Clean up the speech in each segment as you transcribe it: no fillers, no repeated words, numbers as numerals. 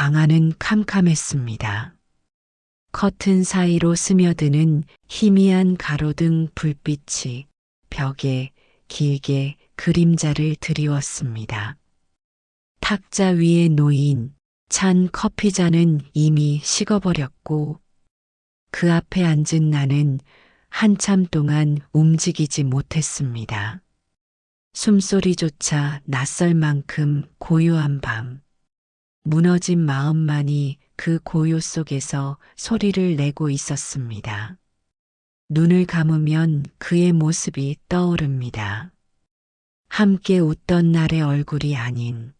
방 안은 캄캄했습니다. 커튼 사이로 스며드는 희미한 가로등 불빛이 벽에 길게 그림자를 드리웠습니다. 탁자 위에 놓인 찬 커피잔은 이미 식어버렸고 그 앞에 앉은 나는 한참 동안 움직이지 못했습니다. 숨소리조차 낯설 만큼 고요한 밤. 무너진 마음만이 그 고요 속에서 소리를 내고 있었습니다. 눈을 감으면 그의 모습이 떠오릅니다. 함께 웃던 날의 얼굴이 아닌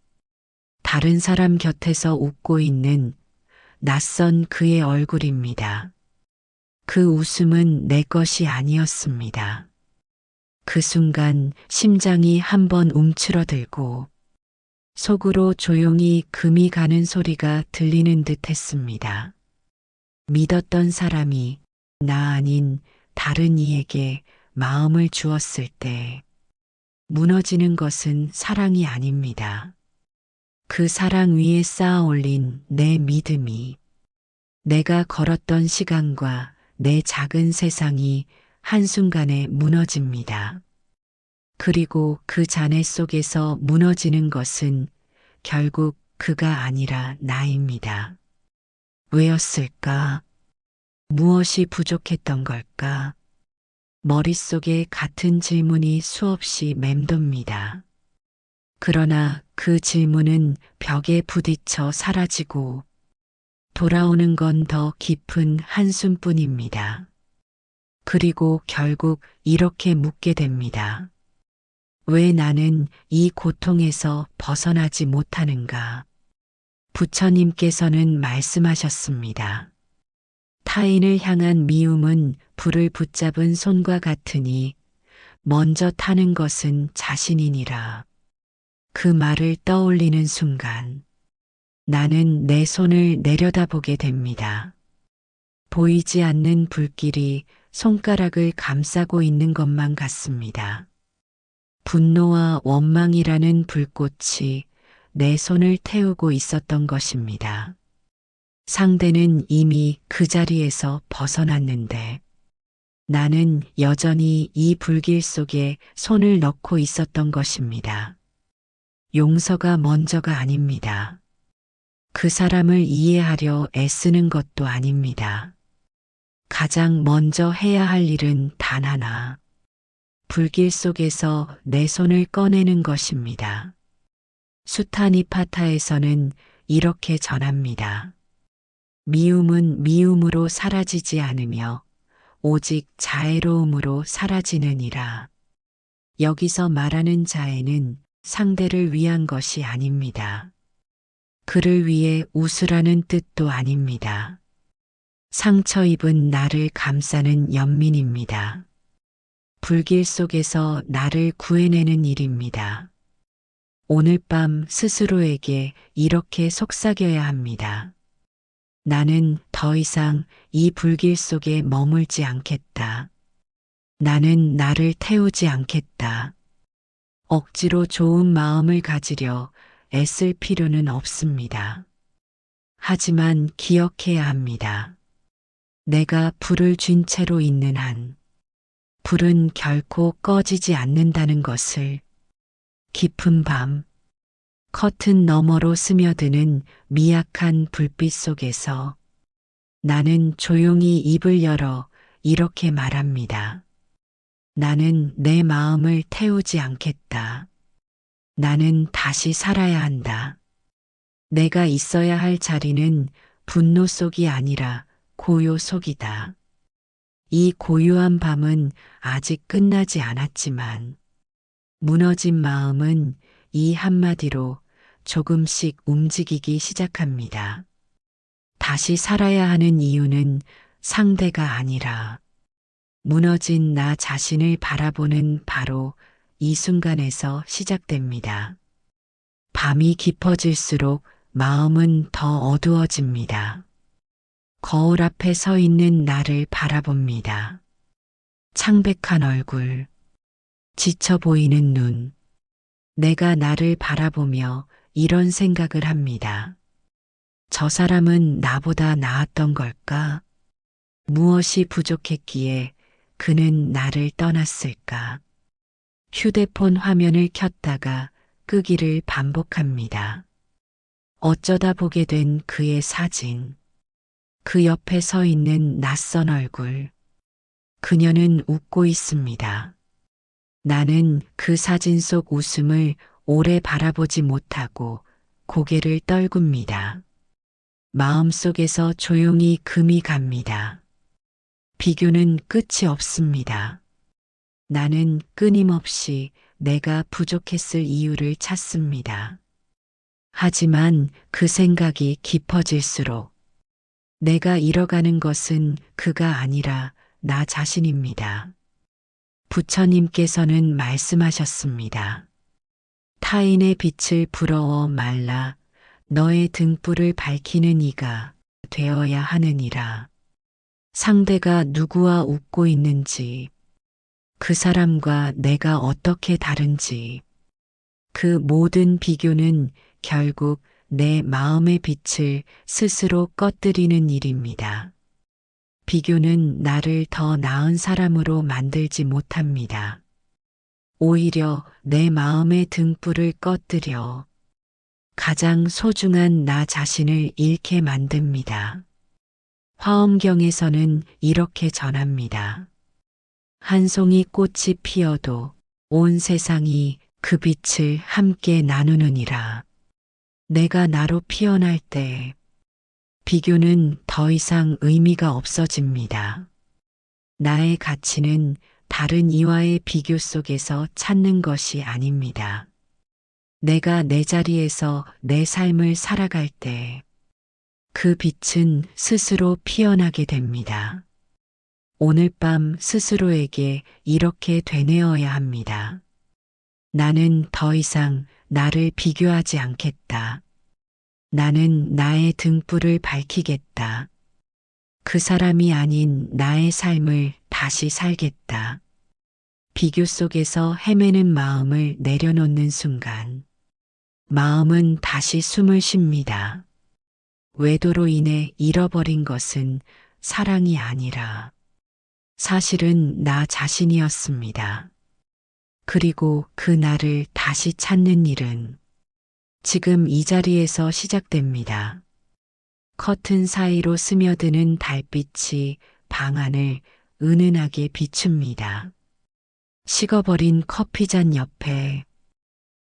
다른 사람 곁에서 웃고 있는 낯선 그의 얼굴입니다. 그 웃음은 내 것이 아니었습니다. 그 순간 심장이 한번 움츠러들고 속으로 조용히 금이 가는 소리가 들리는 듯 했습니다. 믿었던 사람이 나 아닌 다른 이에게 마음을 주었을 때 무너지는 것은 사랑이 아닙니다. 그 사랑 위에 쌓아 올린 내 믿음이 내가 걸었던 시간과 내 작은 세상이 한순간에 무너집니다. 그리고 그 잔해 속에서 무너지는 것은 결국 그가 아니라 나입니다. 왜였을까? 무엇이 부족했던 걸까? 머릿속에 같은 질문이 수없이 맴돕니다. 그러나 그 질문은 벽에 부딪혀 사라지고 돌아오는 건 더 깊은 한숨뿐입니다. 그리고 결국 이렇게 묻게 됩니다. 왜 나는 이 고통에서 벗어나지 못하는가? 부처님께서는 말씀하셨습니다. 타인을 향한 미움은 불을 붙잡은 손과 같으니 먼저 타는 것은 자신이니라. 그 말을 떠올리는 순간 나는 내 손을 내려다보게 됩니다. 보이지 않는 불길이 손가락을 감싸고 있는 것만 같습니다. 분노와 원망이라는 불꽃이 내 손을 태우고 있었던 것입니다. 상대는 이미 그 자리에서 벗어났는데 나는 여전히 이 불길 속에 손을 넣고 있었던 것입니다. 용서가 먼저가 아닙니다. 그 사람을 이해하려 애쓰는 것도 아닙니다. 가장 먼저 해야 할 일은 단 하나. 불길 속에서 내 손을 꺼내는 것입니다. 수타니파타에서는 이렇게 전합니다. 미움은 미움으로 사라지지 않으며 오직 자애로움으로 사라지느니라. 여기서 말하는 자애는 상대를 위한 것이 아닙니다. 그를 위해 웃으라는 뜻도 아닙니다. 상처 입은 나를 감싸는 연민입니다. 불길 속에서 나를 구해내는 일입니다. 오늘 밤 스스로에게 이렇게 속삭여야 합니다. 나는 더 이상 이 불길 속에 머물지 않겠다. 나는 나를 태우지 않겠다. 억지로 좋은 마음을 가지려 애쓸 필요는 없습니다. 하지만 기억해야 합니다. 내가 불을 쥔 채로 있는 한 불은 결코 꺼지지 않는다는 것을. 깊은 밤, 커튼 너머로 스며드는 미약한 불빛 속에서 나는 조용히 입을 열어 이렇게 말합니다. 나는 내 마음을 태우지 않겠다. 나는 다시 살아야 한다. 내가 있어야 할 자리는 분노 속이 아니라 고요 속이다. 이 고요한 밤은 아직 끝나지 않았지만 무너진 마음은 이 한마디로 조금씩 움직이기 시작합니다. 다시 살아야 하는 이유는 상대가 아니라 무너진 나 자신을 바라보는 바로 이 순간에서 시작됩니다. 밤이 깊어질수록 마음은 더 어두워집니다. 거울 앞에 서 있는 나를 바라봅니다. 창백한 얼굴, 지쳐 보이는 눈. 내가 나를 바라보며 이런 생각을 합니다. 저 사람은 나보다 나았던 걸까? 무엇이 부족했기에 그는 나를 떠났을까? 휴대폰 화면을 켰다가 끄기를 반복합니다. 어쩌다 보게 된 그의 사진. 그 옆에 서 있는 낯선 얼굴. 그녀는 웃고 있습니다. 나는 그 사진 속 웃음을 오래 바라보지 못하고 고개를 떨굽니다. 마음속에서 조용히 금이 갑니다. 비교는 끝이 없습니다. 나는 끊임없이 내가 부족했을 이유를 찾습니다. 하지만 그 생각이 깊어질수록 내가 잃어가는 것은 그가 아니라 나 자신입니다. 부처님께서는 말씀하셨습니다. 타인의 빛을 부러워 말라 너의 등불을 밝히는 이가 되어야 하느니라. 상대가 누구와 웃고 있는지, 그 사람과 내가 어떻게 다른지, 그 모든 비교는 결국 내 마음의 빛을 스스로 꺼뜨리는 일입니다. 비교는 나를 더 나은 사람으로 만들지 못합니다. 오히려 내 마음의 등불을 꺼뜨려 가장 소중한 나 자신을 잃게 만듭니다. 화엄경에서는 이렇게 전합니다. 한 송이 꽃이 피어도 온 세상이 그 빛을 함께 나누느니라. 내가 나로 피어날 때 비교는 더 이상 의미가 없어집니다. 나의 가치는 다른 이와의 비교 속에서 찾는 것이 아닙니다. 내가 내 자리에서 내 삶을 살아갈 때 그 빛은 스스로 피어나게 됩니다. 오늘 밤 스스로에게 이렇게 되뇌어야 합니다. 나는 더 이상 나를 비교하지 않겠다. 나는 나의 등불을 밝히겠다. 그 사람이 아닌 나의 삶을 다시 살겠다. 비교 속에서 헤매는 마음을 내려놓는 순간, 마음은 다시 숨을 쉽니다. 외도로 인해 잃어버린 것은 사랑이 아니라 사실은 나 자신이었습니다. 그리고 그 나를 다시 찾는 일은 지금 이 자리에서 시작됩니다. 커튼 사이로 스며드는 달빛이 방 안을 은은하게 비춥니다. 식어버린 커피잔 옆에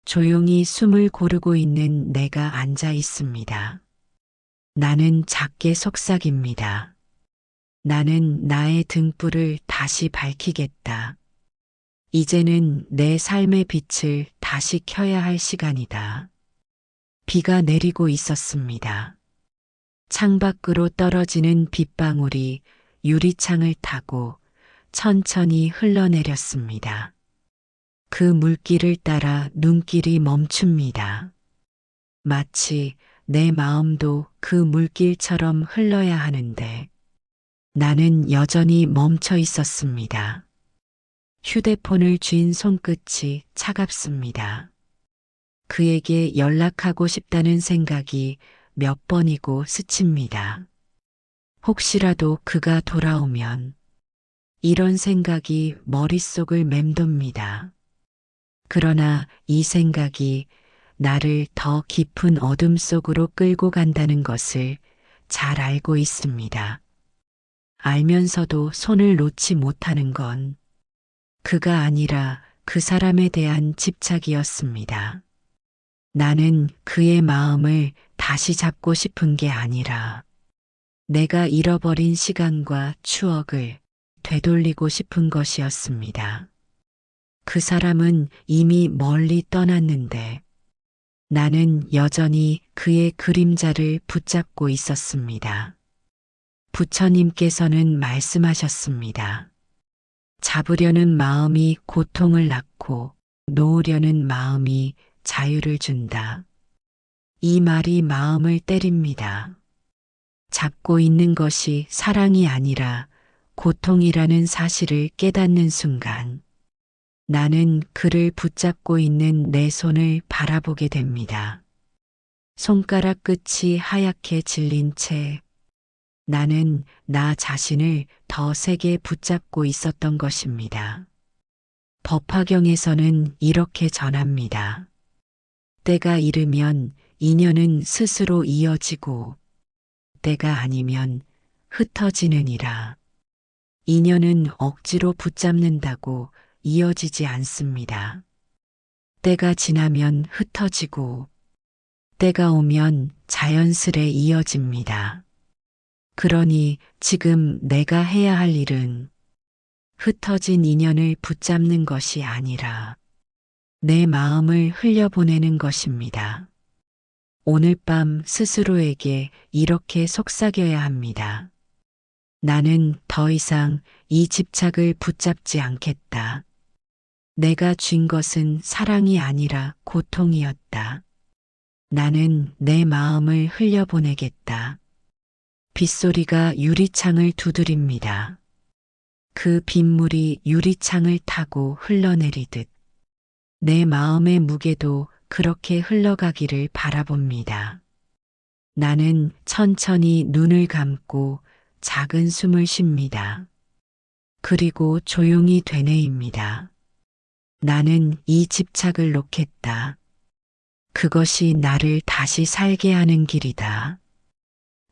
조용히 숨을 고르고 있는 내가 앉아 있습니다. 나는 작게 속삭입니다. 나는 나의 등불을 다시 밝히겠다. 이제는 내 삶의 빛을 다시 켜야 할 시간이다. 비가 내리고 있었습니다. 창밖으로 떨어지는 빗방울이 유리창을 타고 천천히 흘러내렸습니다. 그 물길을 따라 눈길이 멈춥니다. 마치 내 마음도 그 물길처럼 흘러야 하는데 나는 여전히 멈춰 있었습니다. 휴대폰을 쥔 손끝이 차갑습니다. 그에게 연락하고 싶다는 생각이 몇 번이고 스칩니다. 혹시라도 그가 돌아오면 이런 생각이 머릿속을 맴돕니다. 그러나 이 생각이 나를 더 깊은 어둠 속으로 끌고 간다는 것을 잘 알고 있습니다. 알면서도 손을 놓지 못하는 건 그가 아니라 그 사람에 대한 집착이었습니다. 나는 그의 마음을 다시 잡고 싶은 게 아니라 내가 잃어버린 시간과 추억을 되돌리고 싶은 것이었습니다. 그 사람은 이미 멀리 떠났는데 나는 여전히 그의 그림자를 붙잡고 있었습니다. 부처님께서는 말씀하셨습니다. 잡으려는 마음이 고통을 낳고 놓으려는 마음이 자유를 준다. 이 말이 마음을 때립니다. 잡고 있는 것이 사랑이 아니라 고통이라는 사실을 깨닫는 순간 나는 그를 붙잡고 있는 내 손을 바라보게 됩니다. 손가락 끝이 하얗게 질린 채 나는 나 자신을 더 세게 붙잡고 있었던 것입니다. 법화경에서는 이렇게 전합니다. 때가 이르면 인연은 스스로 이어지고 때가 아니면 흩어지느니라. 인연은 억지로 붙잡는다고 이어지지 않습니다. 때가 지나면 흩어지고 때가 오면 자연스레 이어집니다. 그러니 지금 내가 해야 할 일은 흩어진 인연을 붙잡는 것이 아니라 내 마음을 흘려보내는 것입니다. 오늘 밤 스스로에게 이렇게 속삭여야 합니다. 나는 더 이상 이 집착을 붙잡지 않겠다. 내가 쥔 것은 사랑이 아니라 고통이었다. 나는 내 마음을 흘려보내겠다. 빗소리가 유리창을 두드립니다. 그 빗물이 유리창을 타고 흘러내리듯 내 마음의 무게도 그렇게 흘러가기를 바라봅니다. 나는 천천히 눈을 감고 작은 숨을 쉽니다. 그리고 조용히 되뇌입니다. 나는 이 집착을 놓겠다. 그것이 나를 다시 살게 하는 길이다.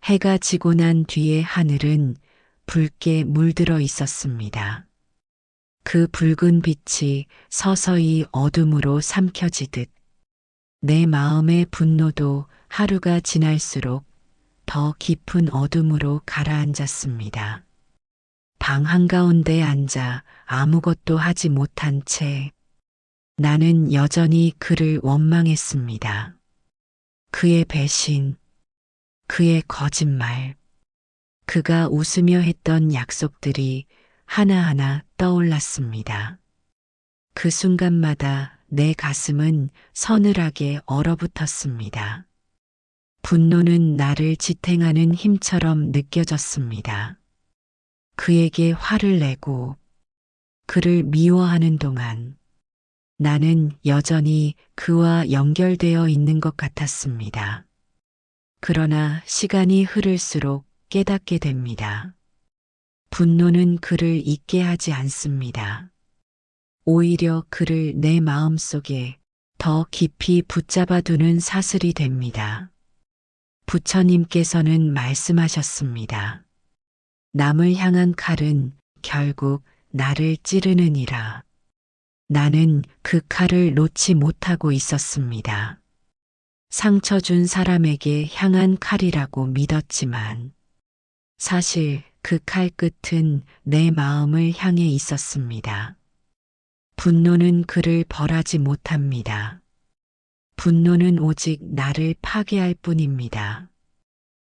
해가 지고 난 뒤에 하늘은 붉게 물들어 있었습니다. 그 붉은 빛이 서서히 어둠으로 삼켜지듯 내 마음의 분노도 하루가 지날수록 더 깊은 어둠으로 가라앉았습니다. 방 한가운데 앉아 아무것도 하지 못한 채 나는 여전히 그를 원망했습니다. 그의 배신, 그의 거짓말, 그가 웃으며 했던 약속들이 하나하나 떠올랐습니다. 그 순간마다 내 가슴은 서늘하게 얼어붙었습니다. 분노는 나를 지탱하는 힘처럼 느껴졌습니다. 그에게 화를 내고 그를 미워하는 동안 나는 여전히 그와 연결되어 있는 것 같았습니다. 그러나 시간이 흐를수록 깨닫게 됩니다. 분노는 그를 잊게 하지 않습니다. 오히려 그를 내 마음속에 더 깊이 붙잡아 두는 사슬이 됩니다. 부처님께서는 말씀하셨습니다. 남을 향한 칼은 결국 나를 찌르느니라. 나는 그 칼을 놓지 못하고 있었습니다. 상처 준 사람에게 향한 칼이라고 믿었지만 사실 그 칼 끝은 내 마음을 향해 있었습니다. 분노는 그를 벌하지 못합니다. 분노는 오직 나를 파괴할 뿐입니다.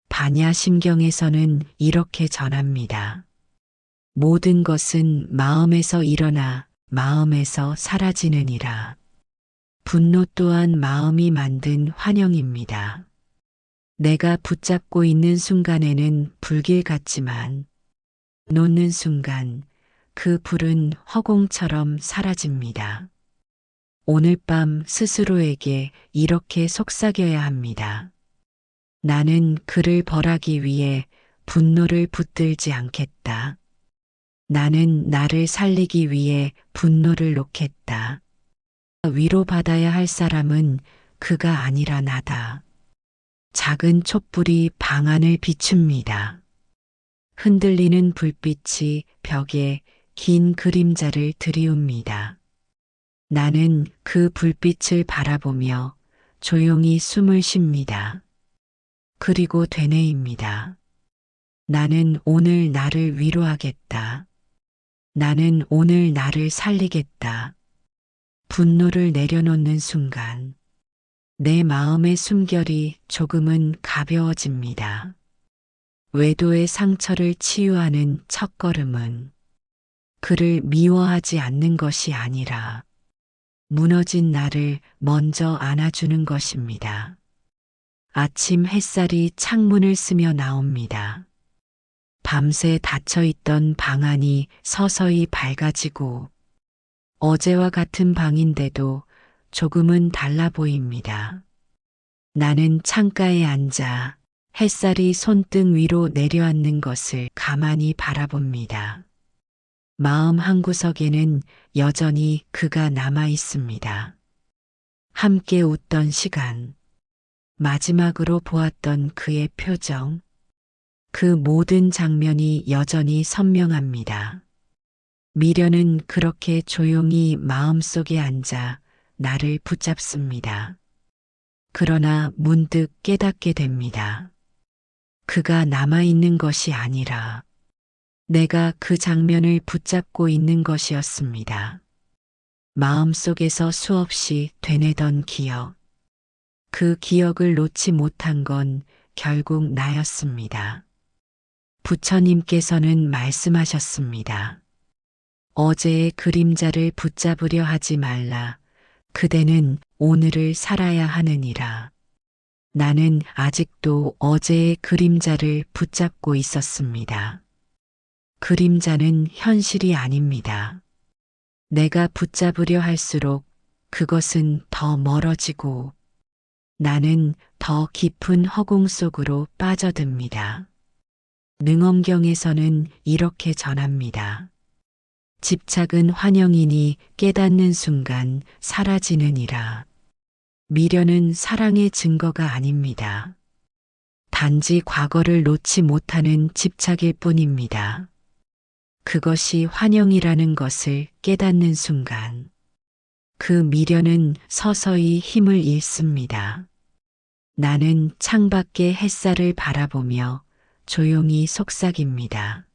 반야심경에서는 이렇게 전합니다. 모든 것은 마음에서 일어나 마음에서 사라지느니라. 분노 또한 마음이 만든 환영입니다. 내가 붙잡고 있는 순간에는 불길 같지만 놓는 순간 그 불은 허공처럼 사라집니다. 오늘 밤 스스로에게 이렇게 속삭여야 합니다. 나는 그를 벌하기 위해 분노를 붙들지 않겠다. 나는 나를 살리기 위해 분노를 놓겠다. 위로받아야 할 사람은 그가 아니라 나다. 작은 촛불이 방 안을 비춥니다. 흔들리는 불빛이 벽에 긴 그림자를 들이웁니다. 나는 그 불빛을 바라보며 조용히 숨을 쉽니다. 그리고 되뇌입니다. 나는 오늘 나를 위로하겠다. 나는 오늘 나를 살리겠다. 분노를 내려놓는 순간 내 마음의 숨결이 조금은 가벼워집니다. 외도의 상처를 치유하는 첫걸음은 그를 미워하지 않는 것이 아니라 무너진 나를 먼저 안아주는 것입니다. 아침 햇살이 창문을 스며 나옵니다. 밤새 닫혀있던 방 안이 서서히 밝아지고 어제와 같은 방인데도 조금은 달라 보입니다. 나는 창가에 앉아 햇살이 손등 위로 내려앉는 것을 가만히 바라봅니다. 마음 한구석에는 여전히 그가 남아 있습니다. 함께 웃던 시간, 마지막으로 보았던 그의 표정, 그 모든 장면이 여전히 선명합니다. 미련은 그렇게 조용히 마음속에 앉아 나를 붙잡습니다. 그러나 문득 깨닫게 됩니다. 그가 남아있는 것이 아니라 내가 그 장면을 붙잡고 있는 것이었습니다. 마음속에서 수없이 되뇌던 기억. 그 기억을 놓지 못한 건 결국 나였습니다. 부처님께서는 말씀하셨습니다. 어제의 그림자를 붙잡으려 하지 말라. 그대는 오늘을 살아야 하느니라. 나는 아직도 어제의 그림자를 붙잡고 있었습니다. 그림자는 현실이 아닙니다. 내가 붙잡으려 할수록 그것은 더 멀어지고 나는 더 깊은 허공 속으로 빠져듭니다. 능엄경에서는 이렇게 전합니다. 집착은 환영이니 깨닫는 순간 사라지느니라. 미련은 사랑의 증거가 아닙니다. 단지 과거를 놓지 못하는 집착일 뿐입니다. 그것이 환영이라는 것을 깨닫는 순간 그 미련은 서서히 힘을 잃습니다. 나는 창밖의 햇살을 바라보며 조용히 속삭입니다.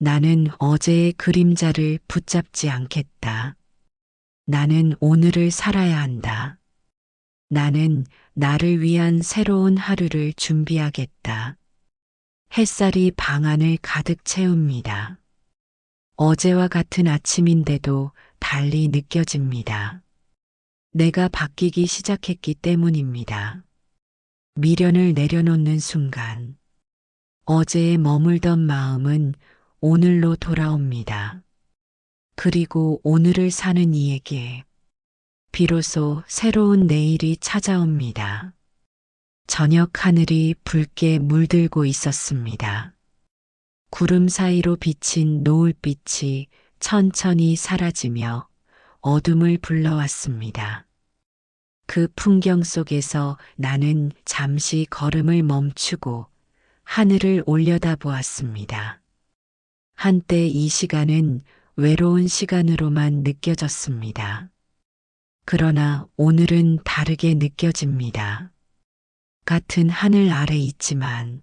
나는 어제의 그림자를 붙잡지 않겠다. 나는 오늘을 살아야 한다. 나는 나를 위한 새로운 하루를 준비하겠다. 햇살이 방 안을 가득 채웁니다. 어제와 같은 아침인데도 달리 느껴집니다. 내가 바뀌기 시작했기 때문입니다. 미련을 내려놓는 순간, 어제에 머물던 마음은 오늘로 돌아옵니다. 그리고 오늘을 사는 이에게 비로소 새로운 내일이 찾아옵니다. 저녁 하늘이 붉게 물들고 있었습니다. 구름 사이로 비친 노을빛이 천천히 사라지며 어둠을 불러왔습니다. 그 풍경 속에서 나는 잠시 걸음을 멈추고 하늘을 올려다보았습니다. 한때 이 시간은 외로운 시간으로만 느껴졌습니다. 그러나 오늘은 다르게 느껴집니다. 같은 하늘 아래 있지만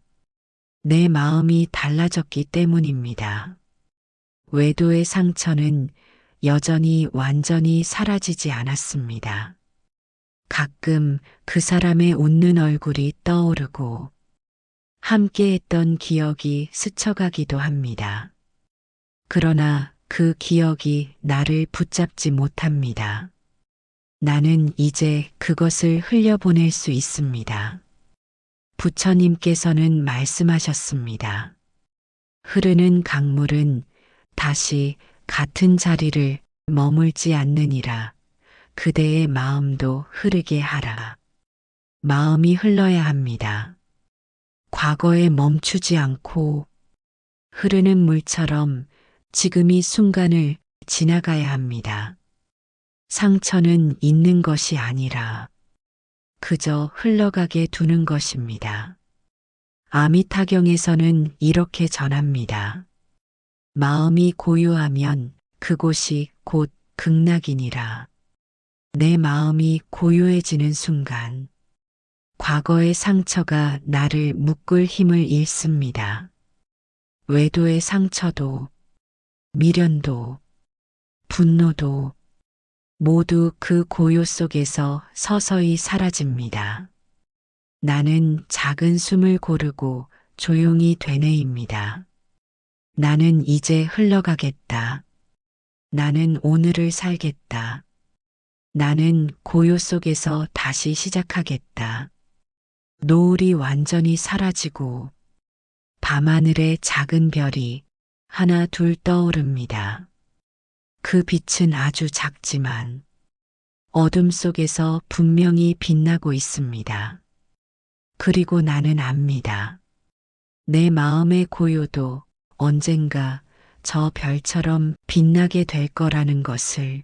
내 마음이 달라졌기 때문입니다. 외도의 상처는 여전히 완전히 사라지지 않았습니다. 가끔 그 사람의 웃는 얼굴이 떠오르고 함께했던 기억이 스쳐가기도 합니다. 그러나 그 기억이 나를 붙잡지 못합니다. 나는 이제 그것을 흘려보낼 수 있습니다. 부처님께서는 말씀하셨습니다. 흐르는 강물은 다시 같은 자리를 머물지 않느니라. 그대의 마음도 흐르게 하라. 마음이 흘러야 합니다. 과거에 멈추지 않고 흐르는 물처럼 지금 이 순간을 지나가야 합니다. 상처는 있는 것이 아니라 그저 흘러가게 두는 것입니다. 아미타경에서는 이렇게 전합니다. 마음이 고요하면 그곳이 곧 극락이니라. 내 마음이 고요해지는 순간 과거의 상처가 나를 묶을 힘을 잃습니다. 외도의 상처도 미련도 분노도 모두 그 고요 속에서 서서히 사라집니다. 나는 작은 숨을 고르고 조용히 되뇌입니다. 나는 이제 흘러가겠다. 나는 오늘을 살겠다. 나는 고요 속에서 다시 시작하겠다. 노을이 완전히 사라지고 밤하늘에 작은 별이 하나 둘 떠오릅니다. 그 빛은 아주 작지만 어둠 속에서 분명히 빛나고 있습니다. 그리고 나는 압니다. 내 마음의 고요도 언젠가 저 별처럼 빛나게 될 거라는 것을.